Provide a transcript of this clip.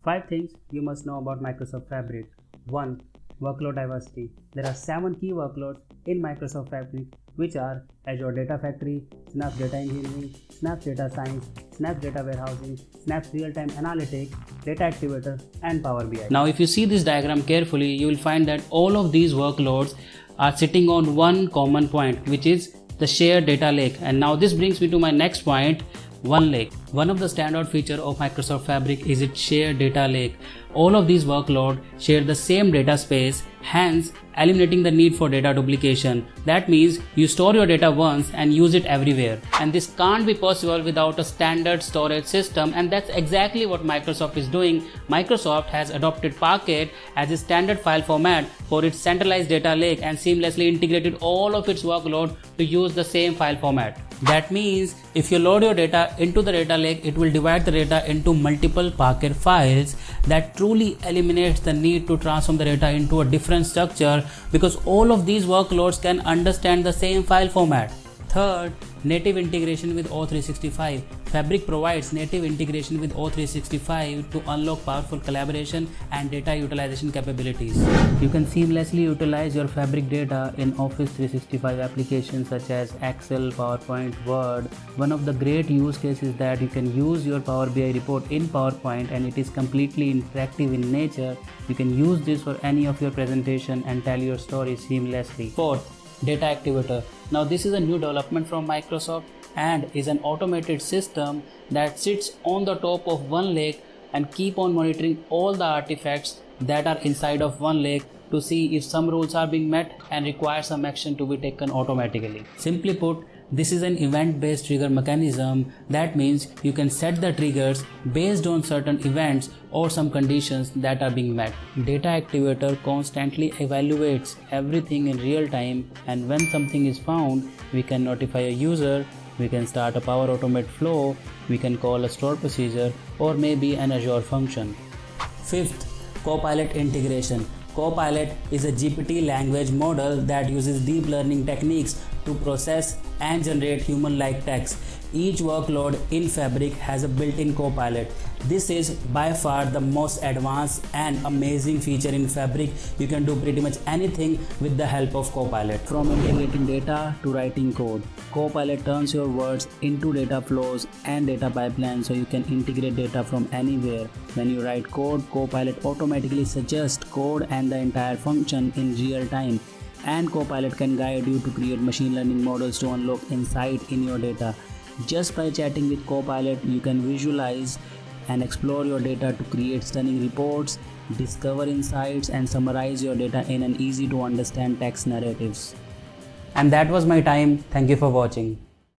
5 things you must know about Microsoft Fabric. 1. Workload diversity. There are 7 key workloads in Microsoft Fabric, which are Azure Data Factory, Synapse Data Engineering, Synapse Data Science, Synapse Data Warehousing, Synapse Real-Time Analytics, Data Activator, and Power BI. Now, if you see this diagram carefully, you will find that all of these workloads are sitting on one common point, which is the shared data lake. And now this brings me to my next point, one lake. One of the standout feature of Microsoft Fabric is its shared data lake. All of these workloads share the same data space, hence eliminating the need for data duplication. That means you store your data once and use it everywhere. And this can't be possible without a standard storage system, and that's exactly what Microsoft is doing. Microsoft has adopted Parquet as a standard file format for its centralized data lake and seamlessly integrated all of its workload to use the same file format. That means if you load your data into the data lake, it will divide the data into multiple Parquet files. That truly eliminates the need to transform the data into a different structure because all of these workloads can understand the same file format. Third, native integration with O365. Fabric provides native integration with O365 to unlock powerful collaboration and data utilization capabilities. You can seamlessly utilize your Fabric data in Office 365 applications such as Excel, PowerPoint, Word. One of the great use cases is that you can use your Power BI report in PowerPoint and it is completely interactive in nature. You can use this for any of your presentation and tell your story seamlessly. Fourth, Data Activator. Now this is a new development from Microsoft and is an automated system that sits on the top of one lake and keep on monitoring all the artifacts that are inside of one lake to see if some rules are being met and require some action to be taken automatically. Simply put, this is an event-based trigger mechanism. That means you can set the triggers based on certain events or some conditions that are being met. Data Activator constantly evaluates everything in real time, and when something is found, we can notify a user, we can start a Power Automate flow, we can call a store procedure, or maybe an Azure function. Fifth, CoPilot integration. CoPilot is a GPT language model that uses deep learning techniques to process and generate human-like text. Each workload in Fabric has a built-in CoPilot. This is by far the most advanced and amazing feature in Fabric. You can do pretty much anything with the help of CoPilot. From integrating data to writing code, CoPilot turns your words into data flows and data pipelines so you can integrate data from anywhere. When you write code, CoPilot automatically suggests code and the entire function in real time. And CoPilot can guide you to create machine learning models to unlock insight in your data. Just by chatting with CoPilot, you can visualize and explore your data to create stunning reports, discover insights, and summarize your data in an easy to understand text narratives. And that was my time. Thank you for watching.